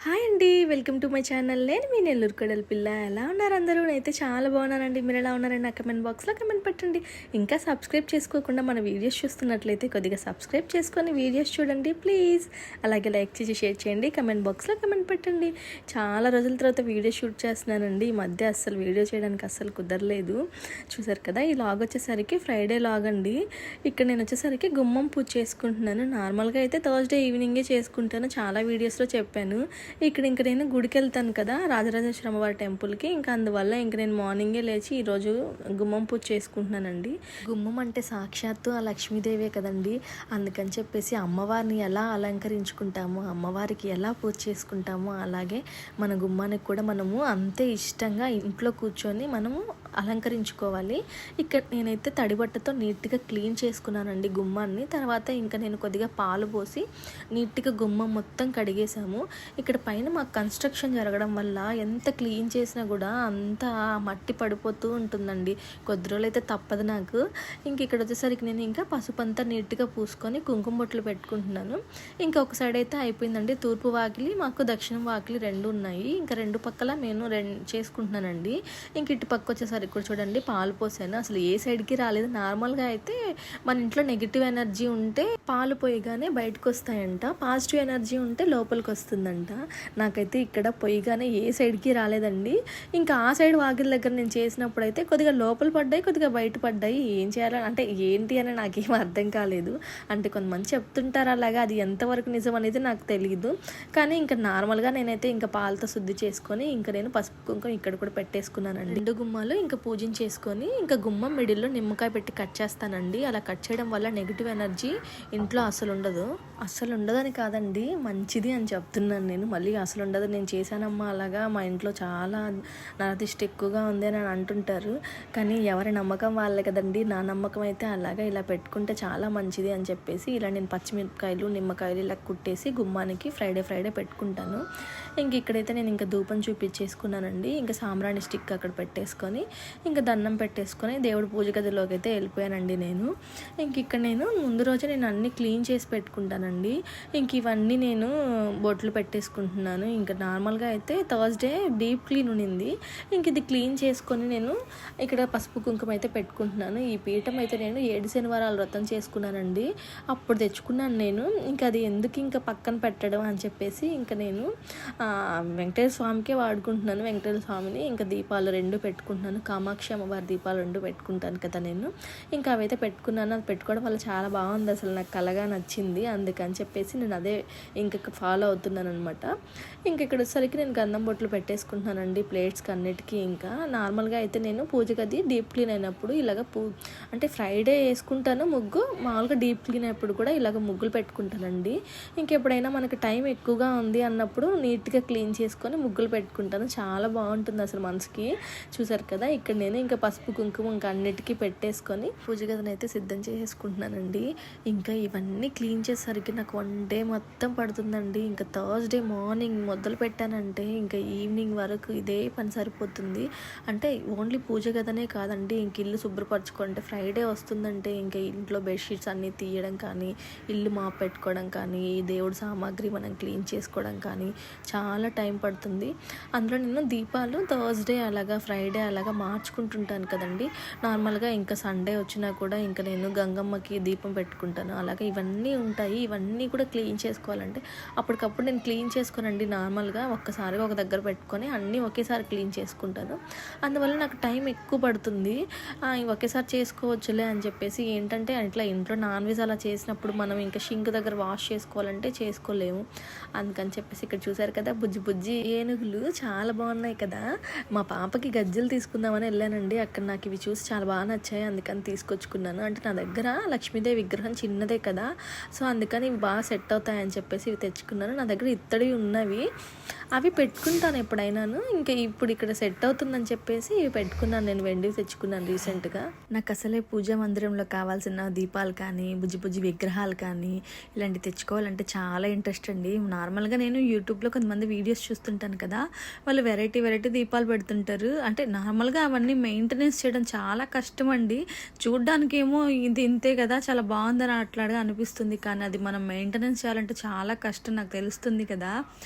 Hi అండి, welcome to my channel. నేను మీ నెల్లూరు కొడలి పిల్ల. ఎలా ఉన్నారు అందరూ? నేనైతే చాలా బాగున్నానండి. మీరు ఎలా ఉన్నారండి? నా కమెంట్ బాక్స్లో కమెంట్ పెట్టండి. ఇంకా సబ్స్క్రైబ్ చేసుకోకుండా మన వీడియోస్ చూస్తున్నట్లయితే కొద్దిగా సబ్స్క్రైబ్ చేసుకొని వీడియోస్ చూడండి ప్లీజ్. అలాగే లైక్ చేసి షేర్ చేయండి, కమెంట్ బాక్స్లో కమెంట్ పెట్టండి. చాలా రోజుల తర్వాత వీడియో షూట్ చేస్తున్నానండి. ఈ మధ్య అస్సలు వీడియో చేయడానికి అస్సలు కుదరలేదు. చూసారు కదా, ఈ లాగ్ వచ్చేసరికి ఫ్రైడే లాగ్ అండి. ఇక్కడ నేను వచ్చేసరికి గుమ్మం పూజ చేసుకుంటున్నాను. నార్మల్గా అయితే థర్స్డే ఈవినింగే చేసుకుంటాను, చాలా వీడియోస్లో చెప్పాను. ఇక్కడ ఇంక నేను గుడికి వెళ్తాను కదా, రాజరాజేశ్వర వారి టెంపుల్కి. ఇంకా అందువల్ల ఇంక నేను మార్నింగే లేచి ఈరోజు గుమ్మం పూజ చేసుకుంటున్నానండి. గుమ్మం అంటే సాక్షాత్తు ఆ లక్ష్మీదేవే కదండి. అందుకని చెప్పేసి అమ్మవారిని ఎలా అలంకరించుకుంటామో, అమ్మవారికి ఎలా పూజ చేసుకుంటామో, అలాగే మన గుమ్మానికి కూడా మనము అంతే ఇష్టంగా ఇంట్లో కూర్చొని మనము అలంకరించుకోవాలి. ఇక్కడ నేనైతే తడిబట్టతో నీట్గా క్లీన్ చేసుకున్నానండి గుమ్మాన్ని. తర్వాత ఇంకా నేను కొద్దిగా పాలు పోసి నీట్గా గుమ్మం మొత్తం కడిగేసాము. ఇక్కడ పైన మాకు కన్స్ట్రక్షన్ జరగడం వల్ల ఎంత క్లీన్ చేసినా కూడా అంతా మట్టి పడిపోతూ ఉంటుందండి. కొద్ది రోజులు అయితే తప్పదు నాకు. ఇంక ఇక్కడ వచ్చేసరికి నేను ఇంకా పసుపు అంతా నీట్గా పూసుకొని కుంకుమ బొట్లు పెట్టుకుంటున్నాను. ఇంకా ఒక సైడ్ అయితే అయిపోయిందండి. తూర్పు వాకిలి మాకు దక్షిణం వాకిలి రెండు ఉన్నాయి. ఇంకా రెండు పక్కల నేను చేసుకుంటున్నానండి. ఇంక ఇటు పక్క వచ్చేసరికి కూడా చూడండి పాలు పోసాను. అసలు ఏ సైడ్కి రాలేదు. నార్మల్గా అయితే మన ఇంట్లో నెగిటివ్ ఎనర్జీ ఉంటే పాలు పోయగానే బయటకు వస్తాయంట, పాజిటివ్ ఎనర్జీ ఉంటే లోపలికి వస్తుందంట. నాకైతే ఇక్కడ పొయ్యిగానే ఏ సైడ్కి రాలేదండి. ఇంకా ఆ సైడ్ వాకిల దగ్గర నేను చేసినప్పుడు అయితే కొద్దిగా లోపల పడ్డాయి, కొద్దిగా బయట పడ్డాయి. ఏం చేయాలని అంటే ఏంటి అని నాకేం అర్థం కాలేదు. అంటే కొంతమంది చెప్తుంటారు అలాగా, అది ఎంతవరకు నిజం అనేది నాకు తెలియదు. కానీ ఇంకా నార్మల్గా నేనైతే ఇంకా పాలతో శుద్ధి చేసుకొని ఇంకా నేను పసుపు కుంకుమ ఇక్కడ కూడా పెట్టేసుకున్నానండి. రెండు గుమ్మాలు ఇంకా పూజించేసుకొని ఇంకా గుమ్మం మిడిల్లో నిమ్మకాయ పెట్టి కట్ చేస్తానండి. అలా కట్ చేయడం వల్ల నెగిటివ్ ఎనర్జీ ఇంట్లో అసలు ఉండదని కాదండి, మంచిది అని చెప్తున్నాను నేను. మళ్ళీ అసలు ఉండదు, నేను చేశానమ్మా అలాగా, మా ఇంట్లో చాలా నరదిష్టి ఎక్కువగా ఉంది అని అంటుంటారు. కానీ ఎవరి నమ్మకం వాళ్ళే కదండి. నా నమ్మకం అయితే అలాగా ఇలా పెట్టుకుంటే చాలా మంచిది అని చెప్పేసి ఇలా నేను పచ్చిమిరపకాయలు నిమ్మకాయలు ఇలా కుట్టేసి గుమ్మానికి ఫ్రైడే పెట్టుకుంటాను. ఇంక ఇక్కడైతే నేను ఇంకా ధూపం చూపించేసుకున్నానండి. ఇంకా సాంబ్రాణి స్టిక్ అక్కడ పెట్టేసుకొని ఇంకా దండం పెట్టేసుకొని దేవుడి పూజ గదిలోకి అయితే వెళ్ళిపోయానండి నేను. ఇంక ఇక్కడ నేను ముందు రోజే నేను అన్నీ క్లీన్ చేసి పెట్టుకుంటానండి. ఇంక ఇవన్నీ నేను బొట్లు పెట్టేసుకుంటున్నాను. ఇంకా నార్మల్గా అయితే థర్స్డే డీప్ క్లీన్ ఉన్నింది. ఇంక ఇది క్లీన్ చేసుకొని నేను ఇక్కడ పసుపు కుంకుమ అయితే పెట్టుకుంటున్నాను. ఈ పీఠం అయితే నేను 7 శనివారాలు వ్రతం చేసుకున్నానండి. అప్పుడు తెచ్చుకున్నాను నేను. ఇంకా అది ఎందుకు ఇంకా పక్కన పెట్టడం అని చెప్పేసి ఇంకా నేను వెంకటేశ్వర స్వామికే వాడుకుంటున్నాను. వెంకటేశ్వర స్వామిని ఇంకా దీపాలు 2 పెట్టుకుంటున్నాను. కామాక్షి అమ్మవారి దీపాలు 2 పెట్టుకుంటాను కదా నేను. ఇంకా అవైతే పెట్టుకున్నాను. అది పెట్టుకోవడం వల్ల చాలా బాగుంది, అసలు నాకు కలగా నచ్చింది. అందుకని చెప్పేసి నేను అదే ఇంకా ఫాలో అవుతున్నాను అనమాట. ఇంక ఇక్కడ వచ్చేసరికి నేను గంధం బొట్లు పెట్టేసుకుంటున్నానండి ప్లేట్స్కి అన్నిటికీ. ఇంకా నార్మల్గా అయితే నేను పూజ గది డీప్ క్లీన్ అయినప్పుడు ఇలాగ అంటే ఫ్రైడే వేసుకుంటాను ముగ్గు. మామూలుగా డీప్ క్లీన్ అయినప్పుడు కూడా ఇలాగ ముగ్గులు పెట్టుకుంటానండి. ఇంకెప్పుడైనా మనకి టైం ఎక్కువగా ఉంది అన్నప్పుడు నీట్గా క్లీన్ చేసుకొని ముగ్గులు పెట్టుకుంటాను. చాలా బాగుంటుంది అసలు మనసుకి. చూసారు కదా, ఇక్కడ నేను ఇంకా పసుపు కుంకుమ ఇంకా అన్నిటికీ పెట్టేసుకొని పూజ గదిని అయితే సిద్ధం చేసేసుకుంటున్నానండి. ఇంకా ఇవన్నీ క్లీన్ చేసేసరికి నాకు 1 డే మొత్తం పడుతుందండి. ఇంకా థర్స్డే మార్నింగ్ మొదలు పెట్టానంటే ఇంకా ఈవినింగ్ వరకు ఇదే పని సరిపోతుంది. అంటే ఓన్లీ పూజ గదనే కాదండి, ఇంక ఇల్లు శుభ్రపరచుకుంటే ఫ్రైడే వస్తుందంటే ఇంకా ఇంట్లో బెడ్షీట్స్ అన్నీ తీయడం కానీ, ఇల్లు మాప్ పెట్టుకోవడం కానీ, దేవుడి సామాగ్రి మనం క్లీన్ చేసుకోవడం కానీ చాలా టైం పడుతుంది. అందులో నేను దీపాలు థర్స్డే అలాగా ఫ్రైడే అలాగా మార్చుకుంటుంటాను కదండి. నార్మల్గా ఇంకా సండే వచ్చినా కూడా ఇంకా నేను గంగమ్మకి దీపం పెట్టుకుంటాను. అలాగే ఇవన్నీ ఉంటాయి. ఇవన్నీ కూడా క్లీన్ చేసుకోవాలంటే అప్పటికప్పుడు నేను క్లీన్ చేసుకోనండి. నార్మల్గా ఒక్కసారిగా ఒక దగ్గర పెట్టుకొని అన్నీ ఒకేసారి క్లీన్ చేసుకుంటాను. అందువల్ల నాకు టైం ఎక్కువ పడుతుంది. ఒకేసారి చేసుకోవచ్చులే అని చెప్పేసి ఏంటంటే ఇట్లా ఇంట్లో నాన్ వెజ్ అలా చేసినప్పుడు మనం ఇంకా షింక్ దగ్గర వాష్ చేసుకోవాలంటే చేసుకోలేము. అందుకని చెప్పేసి ఇక్కడ చూసారు కదా, బుజ్జి ఏనుగులు చాలా బాగున్నాయి కదా. మా పాపకి గజ్జలు తీసుకుందామని వెళ్ళానండి. అక్కడ నాకు ఇవి చూసి చాలా బాగా నచ్చాయి, అందుకని తీసుకొచ్చుకున్నాను. అంటే నా దగ్గర లక్ష్మీదేవి విగ్రహం చిన్నదే కదా, సో అందుకని ఇవి బాగా సెట్ అవుతాయని చెప్పేసి ఇవి తెచ్చుకున్నాను. నా దగ్గర ఇత్తడి ఉన్నవి, అవి పెట్టుకుంటాను ఎప్పుడైనాను. ఇంకా ఇప్పుడు ఇక్కడ సెట్ అవుతుందని చెప్పేసి ఇవి పెట్టుకున్నాను. నేను వెండివి తెచ్చుకున్నాను రీసెంట్గా. నాకు అసలే పూజా మందిరంలో కావాల్సిన దీపాలు కానీ బుజ్జి బుజ్జి విగ్రహాలు కానీ ఇలాంటివి తెచ్చుకోవాలంటే చాలా ఇంట్రెస్ట్ అండి. నార్మల్గా నేను యూట్యూబ్లో కొంతమంది వీడియోస్ చూస్తుంటాను కదా, వాళ్ళు వెరైటీ దీపాలు పెడుతుంటారు. అంటే నార్మల్గా అవన్నీ మెయింటెనెన్స్ చేయడం చాలా కష్టం అండి. చూడ్డానికి ఏమో ఇది ఇంతే కదా, చాలా బాగుందని అట్లాగా అనిపిస్తుంది, కానీ అది మనం మెయింటెనెన్స్ చేయాలంటే చాలా కష్టం, నాకు తెలుస్తుంది కదా.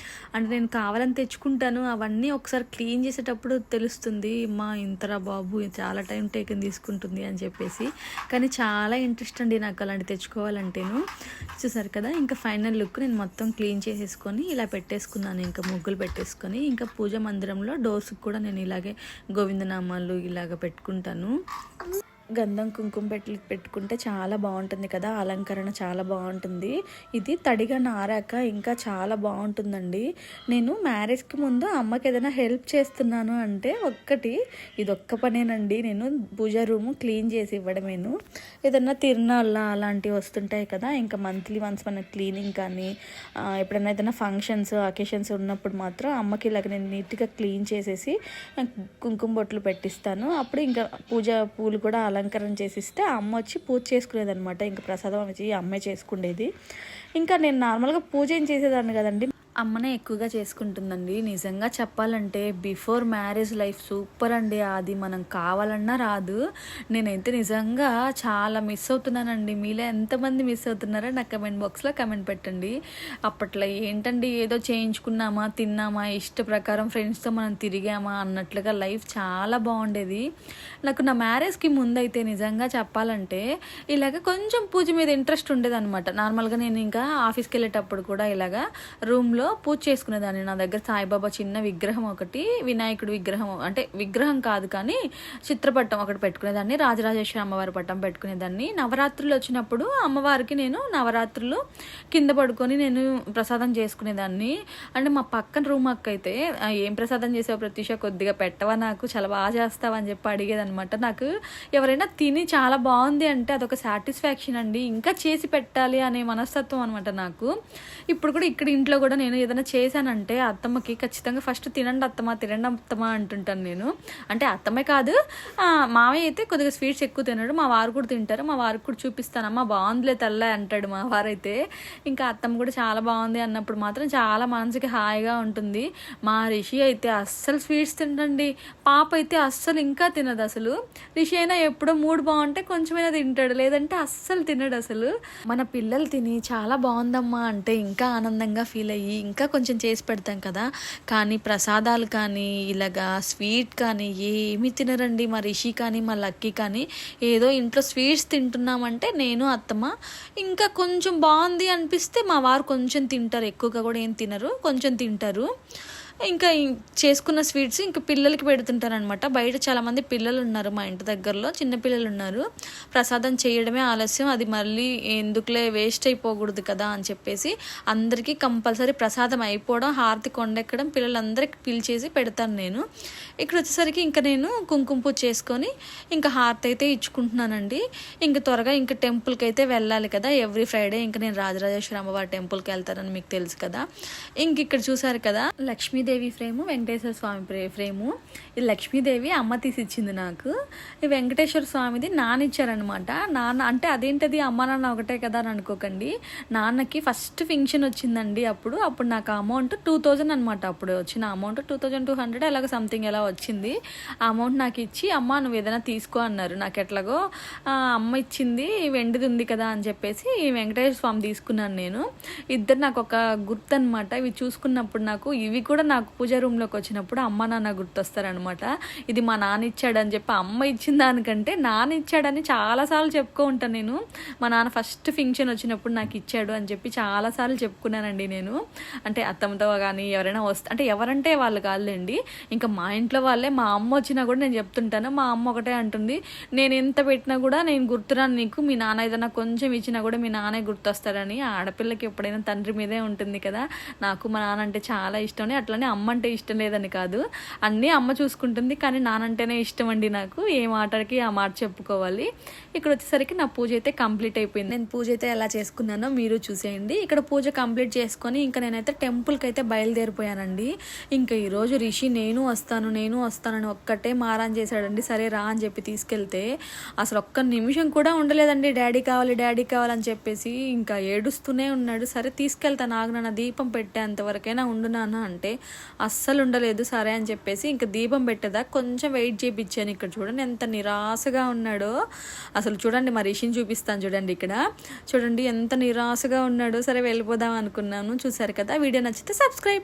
అంటే నేను కావాలని తెచ్చుకుంటాను, అవన్నీ ఒకసారి క్లీన్ చేసేటప్పుడు తెలుస్తుంది మా ఇంతరా బాబు చాలా టైం టేకన్ తీసుకుంటుంది అని చెప్పేసి. కానీ చాలా ఇంట్రెస్ట్ అండి నాకు అలాంటి తెచ్చుకోవాలంటేను. చూసారు కదా, ఇంకా ఫైనల్ లుక్ నేను మొత్తం క్లీన్ చేసేసుకొని ఇలా పెట్టేసుకున్నాను. ఇంకా ముగ్గులు పెట్టేసుకొని ఇంకా పూజ మందిరంలో డోర్స్కి కూడా నేను ఇలాగే గోవిందనామాలు ఇలాగ పెట్టుకుంటాను. గంధం కుంకుమ పెట్టుకుంటే చాలా బాగుంటుంది కదా, అలంకరణ చాలా బాగుంటుంది. ఇది తడిగా నారాక ఇంకా చాలా బాగుంటుందండి. నేను మ్యారేజ్కి ముందు అమ్మకి ఏదైనా హెల్ప్ చేస్తున్నాను అంటే ఇదొక్క పనేనండి. నేను పూజ రూము క్లీన్ చేసి ఇవ్వడమేను. ఏదన్నా తిరునాళ్ళ అలాంటివి వస్తుంటాయి కదా, ఇంకా మంత్లీ వన్స్ మన క్లీనింగ్ కానీ ఎప్పుడైనా ఏదైనా ఫంక్షన్స్ అకేషన్స్ ఉన్నప్పుడు మాత్రం అమ్మకి ఇలాగ నేను నీట్గా క్లీన్ చేసేసి కుంకుమ బొట్లు పెట్టిస్తాను. అప్పుడు ఇంకా పూజ పూలు కూడా అలంకరణ చేసిస్తే అమ్మ వచ్చి పూజ చేసుకునేది అనమాట. ఇంకా ప్రసాదం వచ్చి అమ్మే చేసుకునేది. ఇంకా నేను నార్మల్గా పూజ ఏం చేసేదాన్ని కదండి, అమ్మనే ఎక్కువగా చేసుకుంటుందండి. నిజంగా చెప్పాలంటే బిఫోర్ మ్యారేజ్ లైఫ్ సూపర్ అండి. అది మనం కావాలన్నా రాదు. నేనైతే నిజంగా చాలా మిస్ అవుతున్నానండి. మీలో ఎంతమంది మిస్ అవుతున్నారో నాకు కమెంట్ బాక్స్లో కమెంట్ పెట్టండి. అప్పట్లో ఏంటండి, ఏదో చేయించుకున్నామా, తిన్నామా, ఇష్ట ప్రకారం ఫ్రెండ్స్తో మనం తిరిగామా అన్నట్లుగా లైఫ్ చాలా బాగుండేది. నాకు నా మ్యారేజ్కి ముందైతే నిజంగా చెప్పాలంటే ఇలాగ కొంచెం పూజ మీద ఇంట్రెస్ట్ ఉండేది అనమాట. నార్మల్గా నేను ఇంకా ఆఫీస్కి వెళ్ళేటప్పుడు కూడా ఇలాగా రూమ్లో పూజ చేసుకునేదాన్ని. నా దగ్గర సాయిబాబా చిన్న విగ్రహం ఒకటి, వినాయకుడి విగ్రహం అంటే విగ్రహం కాదు కానీ చిత్రపటం ఒకటి పెట్టుకునేదాన్ని, రాజరాజేశ్వరి అమ్మవారి పటం పెట్టుకునేదాన్ని. నవరాత్రులు వచ్చినప్పుడు అమ్మవారికి నేను నవరాత్రులు కింద పడుకొని నేను ప్రసాదం చేసుకునేదాన్ని. అంటే మా పక్కన రూమ్ అక్క అయితే ఏం ప్రసాదం చేసావు ప్రత్యూష, కొద్దిగా పెట్టవా, నాకు చాలా బాగా చేస్తావా అని చెప్పి అడిగేదనమాట. నాకు ఎవరైనా తిని చాలా బాగుంది అంటే అదొక సాటిస్ఫాక్షన్ అండి, ఇంకా చేసి పెట్టాలి అనే మనస్తత్వం అనమాట నాకు. ఇప్పుడు కూడా ఇక్కడ ఇంట్లో కూడా నేను ఏదైనా చేశానంటే అత్తమ్మకి ఖచ్చితంగా ఫస్ట్ తినండి అత్తమ్మ అంటుంటాను నేను. అంటే అత్తమ్మే కాదు, మావయ్య అయితే కొద్దిగా స్వీట్స్ ఎక్కువ తినడు, మా వారు కూడా తింటారు, మా వారికి కూడా చూపిస్తానమ్మా బాగుందిలే తల్లే అంటాడు మా వారైతే. ఇంకా అత్తమ్మ కూడా చాలా బాగుంది అన్నప్పుడు మాత్రం చాలా మనసుకి హాయిగా ఉంటుంది. మా రిషి అయితే అస్సలు స్వీట్స్ తింటండి, పాప అయితే అస్సలు ఇంకా తినదు అసలు. రిషి అయినా ఎప్పుడో మూడు బాగుంటే కొంచెమైనా తింటాడు, లేదంటే అస్సలు తినడు అసలు. మన పిల్లలు తిని చాలా బాగుందమ్మా అంటే ఇంకా ఆనందంగా ఫీల్ అయ్యి ఇంకా కొంచెం చేసి పెడతాం కదా. కానీ ప్రసాదాలు కానీ ఇలాగా స్వీట్ కానీ ఏమీ తినరండి. మా రిషి కానీ మా లక్కీ కానీ ఏదో ఇంట్లో స్వీట్స్ తింటున్నామంటే నేను అత్తమ్మ ఇంకా కొంచెం బాగుంది అనిపిస్తే మా వారు కొంచెం తింటారు, ఎక్కువగా కూడా ఏం తినరు, కొంచెం తింటారు. ఇంకా చేసుకున్న స్వీట్స్ ఇంకా పిల్లలకి పెడుతుంటారనమాట. బయట చాలామంది పిల్లలు ఉన్నారు, మా ఇంటి దగ్గరలో చిన్నపిల్లలు ఉన్నారు. ప్రసాదం చేయడమే ఆలస్యం, అది మళ్ళీ ఎందుకులే వేస్ట్ అయిపోకూడదు కదా అని చెప్పేసి అందరికీ కంపల్సరీ ప్రసాదం అయిపోవడం, హారతి కొండెక్కడం పిల్లలందరికీ పిలిచేసి పెడతాను నేను. ఇక్కడ వచ్చేసరికి ఇంకా నేను కుంకుమ పూజ చేసుకొని ఇంకా హారతి అయితే ఇచ్చుకుంటున్నానండి. ఇంకా త్వరగా ఇంకా టెంపుల్కి అయితే వెళ్ళాలి కదా, ఎవ్రీ ఫ్రైడే ఇంకా నేను రాజరాజేశ్వరి అమ్మవారి టెంపుల్కి వెళ్తానని మీకు తెలుసు కదా. ఇంక ఇక్కడ చూసారు కదా లక్ష్మీదేవి ఫ్రేము, వెంకటేశ్వర స్వామి ఫ్రేము. ఇది లక్ష్మీదేవి అమ్మ తీసి ఇచ్చింది నాకు, ఈ వెంకటేశ్వర స్వామిది నాన్న ఇచ్చారనమాట. నాన్న అంటే అదేంటది అమ్మ నాన్న ఒకటే కదా అని అనుకోకండి. నాన్నకి ఫస్ట్ ఫంక్షన్ వచ్చిందండి, అప్పుడు నాకు అమౌంట్ 2000 అనమాట. అప్పుడు వచ్చిన అమౌంట్ 2200 అలాగ సంథింగ్ ఎలా వచ్చింది. ఆ అమౌంట్ నాకు ఇచ్చి అమ్మ నువ్వు ఏదైనా తీసుకో అన్నారు. నాకు ఎట్లాగో అమ్మ ఇచ్చింది వెండిది ఉంది కదా అని చెప్పేసి ఈ వెంకటేశ్వర స్వామి తీసుకున్నాను నేను. ఇద్దరు నాకు ఒక గుర్తు అనమాట. ఇవి చూసుకున్నప్పుడు నాకు ఇవి కూడా నాకు పూజ రూమ్లోకి వచ్చినప్పుడు అమ్మ నాన్న గుర్తొస్తారనమాట. ఇది మా నాన్న ఇచ్చాడని చెప్పి అమ్మ ఇచ్చిన దానికంటే నాన్న ఇచ్చాడని చాలాసార్లు చెప్పుకో ఉంటాను నేను. మా నాన్న ఫస్ట్ ఫంక్షన్ వచ్చినప్పుడు నాకు ఇచ్చాడు అని చెప్పి చాలాసార్లు చెప్పుకున్నానండి నేను. అంటే అత్తమ్మతో కానీ ఎవరైనా అంటే ఎవరంటే వాళ్ళు కాదులేండి, ఇంకా మా ఇంట్లో వాళ్ళే. మా అమ్మ వచ్చినా కూడా నేను చెప్తుంటాను, మా అమ్మ ఒకటే అంటుంది, నేను ఎంత పెట్టినా కూడా నేను గుర్తురాను నీకు, మీ నాన్న ఏదైనా కొంచెం ఇచ్చినా కూడా మీ నాన్నే గుర్తొస్తారని. ఆడపిల్లకి ఎప్పుడైనా తండ్రి మీదే ఉంటుంది కదా. నాకు మా నాన్న అంటే చాలా ఇష్టం. అట్లనే కానీ అమ్మ అంటే ఇష్టం లేదని కాదు, అన్నీ అమ్మ చూసుకుంటుంది, కానీ నానంటేనే ఇష్టం అండి నాకు. ఏ మాటకి ఆ మాట చెప్పుకోవాలి. ఇక్కడ వచ్చేసరికి నా పూజ అయితే కంప్లీట్ అయిపోయింది. నేను పూజ అయితే ఎలా చేసుకున్నానో మీరు చూసేయండి. ఇక్కడ పూజ కంప్లీట్ చేసుకొని ఇంకా నేనైతే టెంపుల్కి అయితే బయలుదేరిపోయానండి. ఇంకా ఈరోజు రిషి నేను వస్తానని ఒక్కటే మారాన్ చేశాడండి. సరే రా అని చెప్పి తీసుకెళ్తే అసలు ఒక్క నిమిషం కూడా ఉండలేదండి. డాడీ కావాలని చెప్పేసి ఇంకా ఏడుస్తూనే ఉన్నాడు. సరే తీసుకెళ్తా, నాకు నాన్న దీపం పెట్టేంతవరకైనా ఉండు నాన్న అంటే అస్సలు ఉండలేదు. సరే అని చెప్పేసి ఇంకా దీపం పెట్టేదా కొంచెం వెయిట్ చేయించాను. ఇక్కడ చూడండి ఎంత నిరాశగా ఉన్నాడో. అసలు చూడండి మా రిషిని చూపిస్తాను చూడండి. ఇక్కడ చూడండి ఎంత నిరాశగా ఉన్నాడో. సరే వెళ్ళిపోదాం అనుకున్నాను. చూసారు కదా, వీడియో నచ్చితే సబ్స్క్రైబ్.